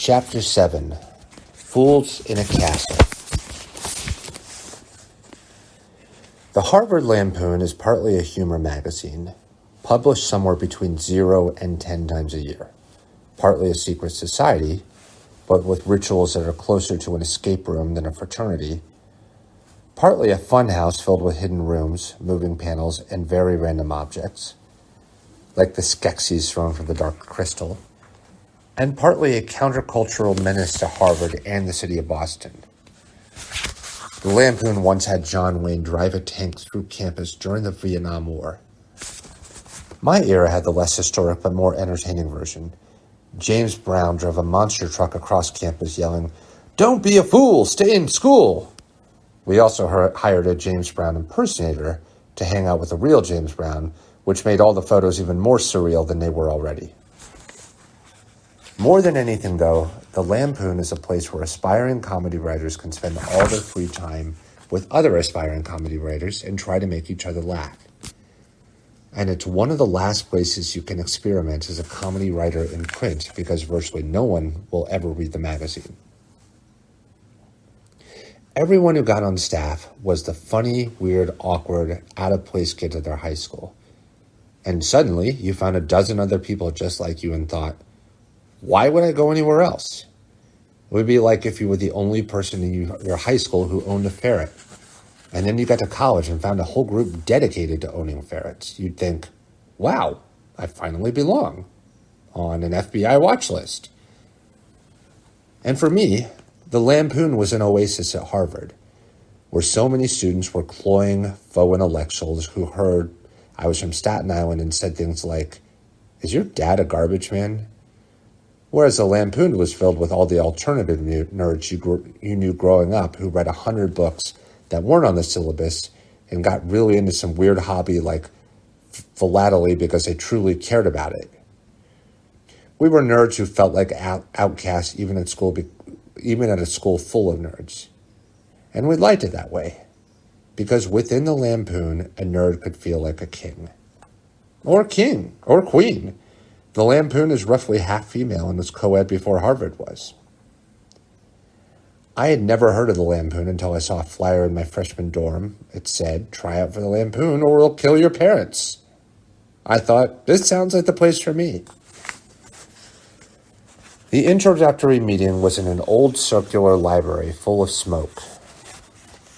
Chapter 7, Fools in a Castle. The Harvard Lampoon is partly a humor magazine, published somewhere between 0 and 10 times a year, partly a secret society, but with rituals that are closer to an escape room than a fraternity, partly a funhouse filled with hidden rooms, moving panels, and very random objects, like the Skeksis thrown from the Dark Crystal, and partly a countercultural menace to Harvard and the city of Boston. The Lampoon once had John Wayne drive a tank through campus during the Vietnam War. My era had the less historic but more entertaining version. James Brown drove a monster truck across campus yelling, "Don't be a fool, stay in school!" We also hired a James Brown impersonator to hang out with the real James Brown, which made all the photos even more surreal than they were already. More than anything, though, the Lampoon is a place where aspiring comedy writers can spend all their free time with other aspiring comedy writers and try to make each other laugh. And it's one of the last places you can experiment as a comedy writer in print because virtually no one will ever read the magazine. Everyone who got on staff was the funny, weird, awkward, out-of-place kid at their high school. And suddenly, you found a dozen other people just like you and thought, why would I go anywhere else? It would be like if you were the only person in your high school who owned a ferret. And then you got to college and found a whole group dedicated to owning ferrets. You'd think, wow, I finally belong on an FBI watch list. And for me, the Lampoon was an oasis at Harvard, where so many students were cloying faux intellectuals who heard I was from Staten Island and said things like, "Is your dad a garbage man?" Whereas the Lampoon was filled with all the alternative nerds you knew growing up who read 100 books that weren't on the syllabus and got really into some weird hobby like philately because they truly cared about it. We were nerds who felt like outcasts even at a school full of nerds. And we liked it that way, because within the Lampoon, a nerd could feel like a king. Or queen. The Lampoon is roughly half female and was co-ed before Harvard was. I had never heard of the Lampoon until I saw a flyer in my freshman dorm. It said, "Try out for the Lampoon or we'll kill your parents." I thought, this sounds like the place for me. The introductory meeting was in an old circular library full of smoke.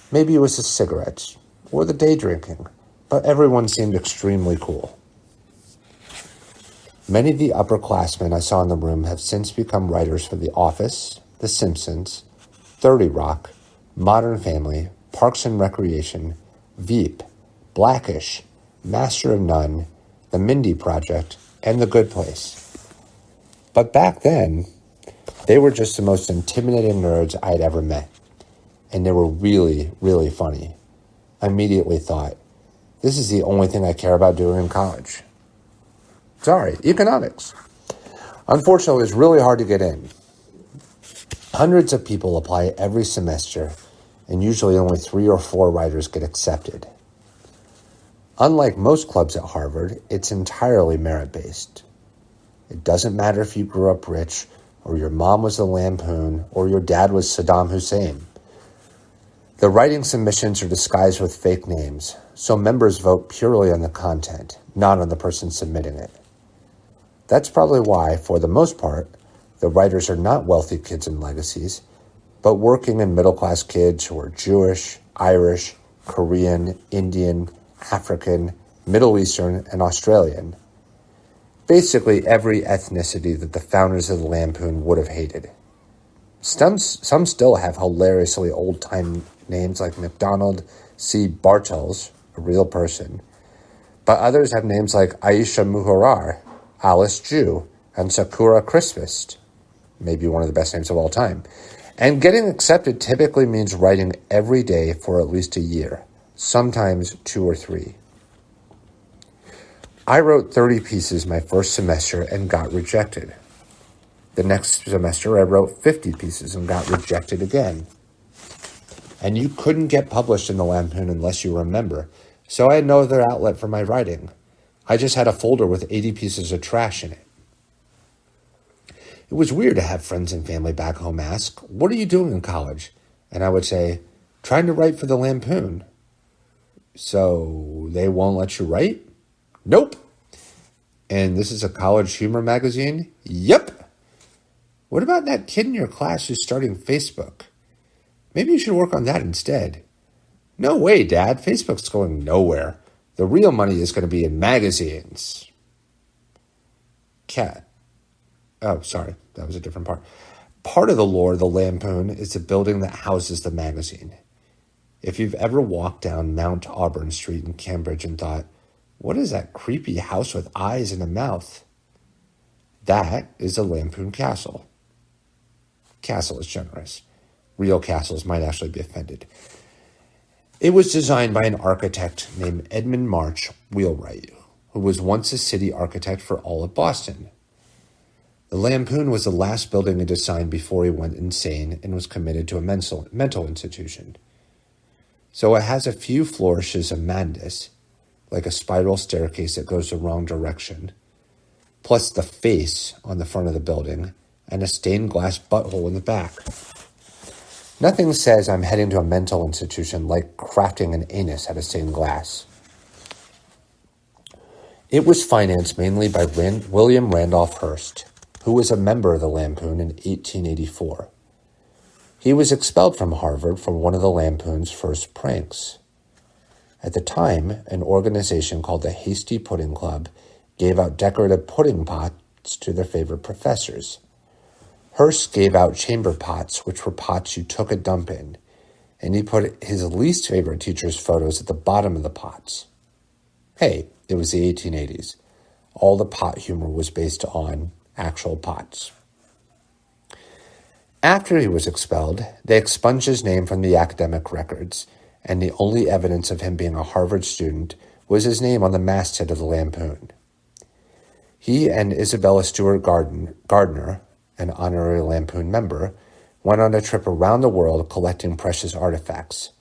Maybe it was the cigarettes or the day drinking, but everyone seemed extremely cool. Many of the upperclassmen I saw in the room have since become writers for The Office, The Simpsons, 30 Rock, Modern Family, Parks and Recreation, Veep, Blackish, Master of None, The Mindy Project, and The Good Place. But back then, they were just the most intimidating nerds I'd ever met. And they were really, really funny. I immediately thought, this is the only thing I care about doing in college. Sorry, economics. Unfortunately, it's really hard to get in. Hundreds of people apply every semester, and usually only 3 or 4 writers get accepted. Unlike most clubs at Harvard, it's entirely merit-based. It doesn't matter if you grew up rich, or your mom was the Lampoon, or your dad was Saddam Hussein. The writing submissions are disguised with fake names, so members vote purely on the content, not on the person submitting it. That's probably why, for the most part, the writers are not wealthy kids in legacies, but working and middle-class kids who are Jewish, Irish, Korean, Indian, African, Middle Eastern, and Australian. Basically every ethnicity that the founders of the Lampoon would have hated. Some still have hilariously old-time names like McDonald C. Bartels, a real person, but others have names like Aisha Muharar, Alice Jew, and Sakura Christmas, maybe one of the best names of all time. And getting accepted typically means writing every day for at least a year, sometimes 2 or 3. I wrote 30 pieces my first semester and got rejected. The next semester, I wrote 50 pieces and got rejected again. And you couldn't get published in the Lampoon unless you were a member, so I had no other outlet for my writing. I just had a folder with 80 pieces of trash in it. It was weird to have friends and family back home ask, "What are you doing in college?" And I would say, "Trying to write for the Lampoon." "So they won't let you write?" "Nope." "And this is a college humor magazine?" "Yep." "What about that kid in your class who's starting Facebook? Maybe you should work on that instead." "No way, Dad. Facebook's going nowhere. The real money is going to be in magazines." Cat. Oh, sorry. That was a different part. Part of the lore of the Lampoon is the building that houses the magazine. If you've ever walked down Mount Auburn Street in Cambridge and thought, "What is that creepy house with eyes and a mouth?" That is the Lampoon Castle. Castle is generous. Real castles might actually be offended. It was designed by an architect named Edmund March Wheelwright, who was once a city architect for all of Boston. The Lampoon was the last building he designed before he went insane and was committed to a mental institution. So it has a few flourishes of madness, like a spiral staircase that goes the wrong direction, plus the face on the front of the building, and a stained glass butthole in the back. Nothing says I'm heading to a mental institution like crafting an anus out of stained glass. It was financed mainly by William Randolph Hearst, who was a member of the Lampoon in 1884. He was expelled from Harvard for one of the Lampoon's first pranks. At the time, an organization called the Hasty Pudding Club gave out decorative pudding pots to their favorite professors. Hearst gave out chamber pots, which were pots you took a dump in, and he put his least favorite teacher's photos at the bottom of the pots. Hey, it was the 1880s. All the pot humor was based on actual pots. After he was expelled, they expunged his name from the academic records, and the only evidence of him being a Harvard student was his name on the masthead of the Lampoon. He and Isabella Stewart Gardner, an honorary Lampoon member, went on a trip around the world collecting precious artifacts.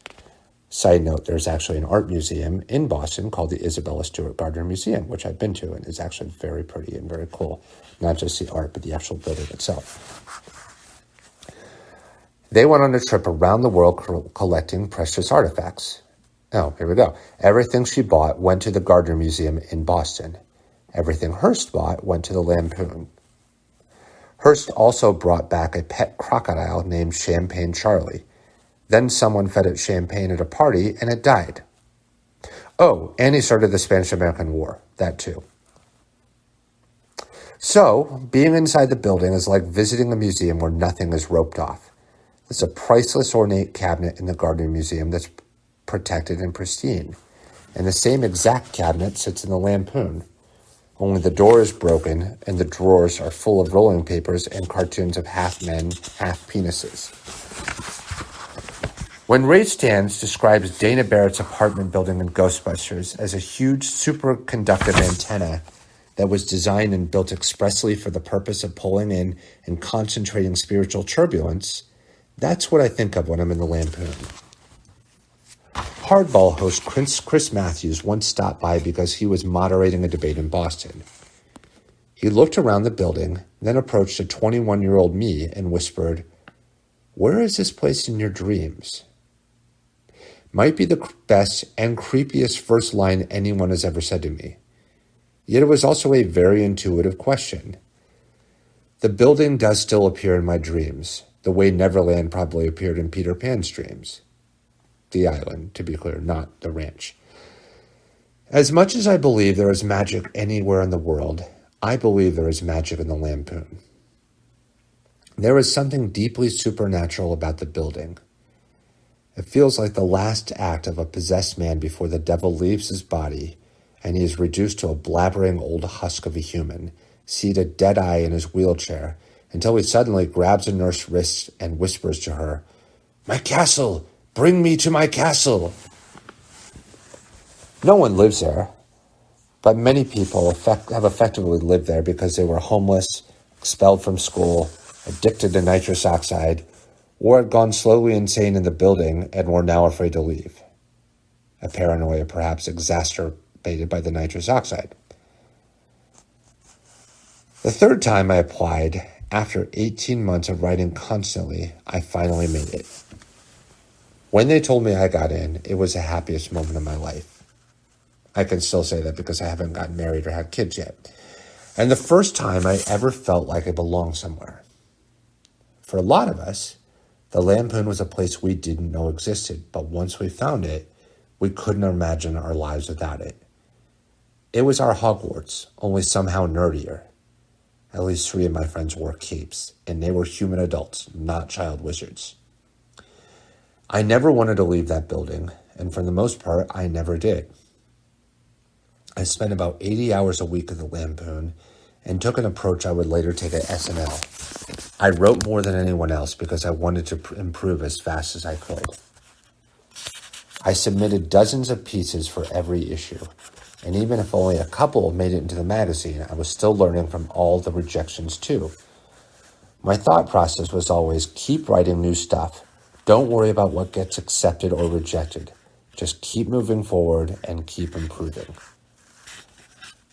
Side note, there's actually an art museum in Boston called the Isabella Stewart Gardner Museum, which I've been to, and is actually very pretty and very cool. Not just the art, but the actual building itself. They went on a trip around the world collecting precious artifacts. Oh, here we go. Everything she bought went to the Gardner Museum in Boston. Everything Hearst bought went to the Lampoon. Hearst also brought back a pet crocodile named Champagne Charlie. Then someone fed it champagne at a party and it died. Oh, and he started the Spanish-American War. That too. So, being inside the building is like visiting a museum where nothing is roped off. There's a priceless ornate cabinet in the Gardner Museum that's protected and pristine. And the same exact cabinet sits in the Lampoon. Only the door is broken and the drawers are full of rolling papers and cartoons of half men, half penises. When Ray Stantz describes Dana Barrett's apartment building in Ghostbusters as a huge superconductive antenna that was designed and built expressly for the purpose of pulling in and concentrating spiritual turbulence, that's what I think of when I'm in the Lampoon. Hardball host Chris Matthews once stopped by because he was moderating a debate in Boston. He looked around the building, then approached a 21-year-old me and whispered, "Where is this place in your dreams?" Might be the best and creepiest first line anyone has ever said to me. Yet it was also a very intuitive question. The building does still appear in my dreams, the way Neverland probably appeared in Peter Pan's dreams. The island, to be clear, not the ranch. As much as I believe there is magic anywhere in the world, I believe there is magic in the Lampoon. There is something deeply supernatural about the building. It feels like the last act of a possessed man before the devil leaves his body and he is reduced to a blabbering old husk of a human, seated dead-eye in his wheelchair, until he suddenly grabs a nurse's wrist and whispers to her, "My castle! Bring me to my castle!" No one lives there, but many people have effectively lived there because they were homeless, expelled from school, addicted to nitrous oxide, or had gone slowly insane in the building and were now afraid to leave. A paranoia perhaps exacerbated by the nitrous oxide. The third time I applied, After 18 months of writing constantly, I finally made it. When they told me I got in, it was the happiest moment of my life. I can still say that because I haven't gotten married or had kids yet. And the first time I ever felt like I belonged somewhere. For a lot of us, the Lampoon was a place we didn't know existed, but once we found it, we couldn't imagine our lives without it. It was our Hogwarts, only somehow nerdier. At least 3 of my friends wore capes, and they were human adults, not child wizards. I never wanted to leave that building, and for the most part, I never did. I spent about 80 hours a week at the Lampoon and took an approach I would later take at SNL. I wrote more than anyone else because I wanted to improve as fast as I could. I submitted dozens of pieces for every issue, and even if only a couple made it into the magazine, I was still learning from all the rejections too. My thought process was always keep writing new stuff. Don't worry about what gets accepted or rejected. Just keep moving forward and keep improving.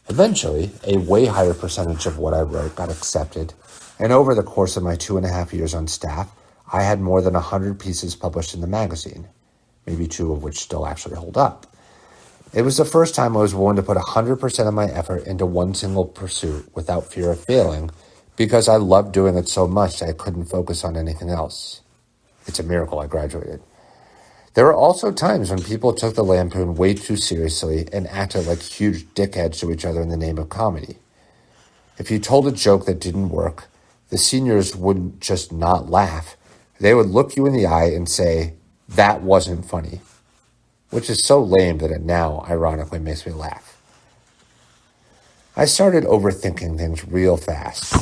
Eventually, a way higher percentage of what I wrote got accepted, and over the course of my 2.5 years on staff, I had more than 100 pieces published in the magazine, maybe 2 of which still actually hold up. It was the first time I was willing to put 100% of my effort into one single pursuit without fear of failing, because I loved doing it so much that I couldn't focus on anything else. It's a miracle I graduated. There were also times when people took the Lampoon way too seriously and acted like huge dickheads to each other in the name of comedy. If you told a joke that didn't work, the seniors wouldn't just not laugh. They would look you in the eye and say, "That wasn't funny," which is so lame that it now, ironically, makes me laugh. I started overthinking things real fast,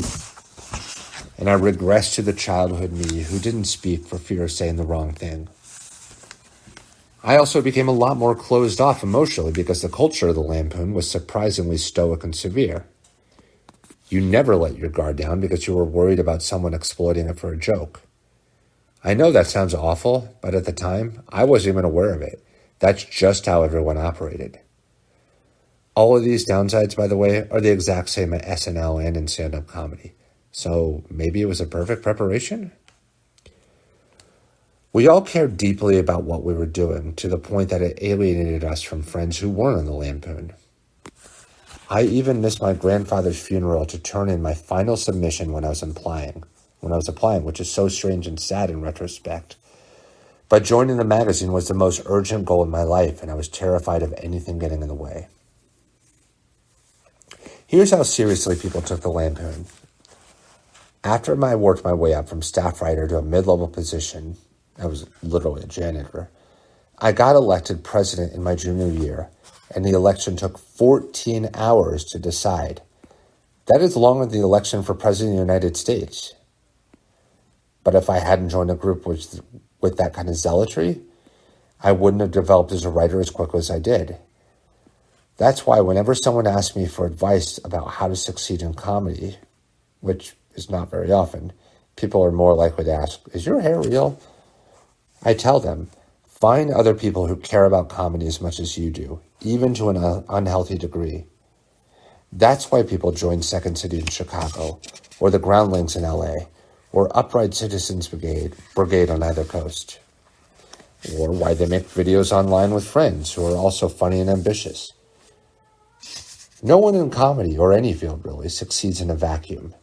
and I regressed to the childhood me who didn't speak for fear of saying the wrong thing. I also became a lot more closed off emotionally because the culture of the Lampoon was surprisingly stoic and severe. You never let your guard down because you were worried about someone exploiting it for a joke. I know that sounds awful, but at the time, I wasn't even aware of it. That's just how everyone operated. All of these downsides, by the way, are the exact same at SNL and in stand-up comedy. So maybe it was a perfect preparation? We all cared deeply about what we were doing to the point that it alienated us from friends who weren't on the Lampoon. I even missed my grandfather's funeral to turn in my final submission when I was applying, which is so strange and sad in retrospect. But joining the magazine was the most urgent goal in my life, and I was terrified of anything getting in the way. Here's how seriously people took the Lampoon. After I worked my way up from staff writer to a mid-level position, I was literally a janitor, I got elected president in my junior year, and the election took 14 hours to decide. That is longer than the election for president of the United States. But if I hadn't joined a group with that kind of zealotry, I wouldn't have developed as a writer as quickly as I did. That's why whenever someone asks me for advice about how to succeed in comedy, which is not very often, people are more likely to ask, "Is your hair real?" I tell them, find other people who care about comedy as much as you do, even to an unhealthy degree. That's why people join Second City in Chicago, or the Groundlings in LA, or Upright Citizens Brigade on either coast. Or why they make videos online with friends who are also funny and ambitious. No one in comedy, or any field really, succeeds in a vacuum.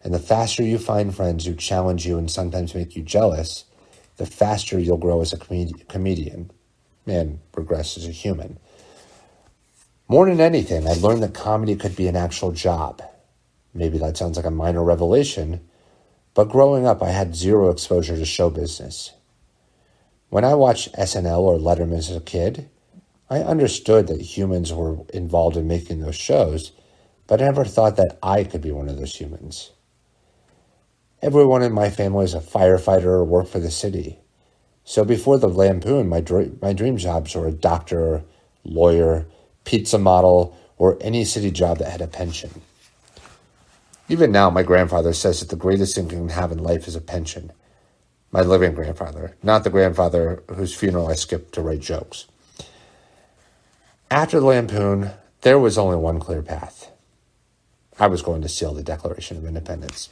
And the faster you find friends who challenge you and sometimes make you jealous, the faster you'll grow as a comedian and progress as a human. More than anything, I learned that comedy could be an actual job. Maybe that sounds like a minor revelation, but growing up, I had zero exposure to show business. When I watched SNL or Letterman as a kid, I understood that humans were involved in making those shows, but I never thought that I could be one of those humans. Everyone in my family is a firefighter or worked for the city. So before the Lampoon, my dream jobs were a doctor, lawyer, pizza model, or any city job that had a pension. Even now, my grandfather says that the greatest thing you can have in life is a pension. My living grandfather, not the grandfather whose funeral I skipped to write jokes. After the Lampoon, there was only one clear path. I was going to seal the Declaration of Independence.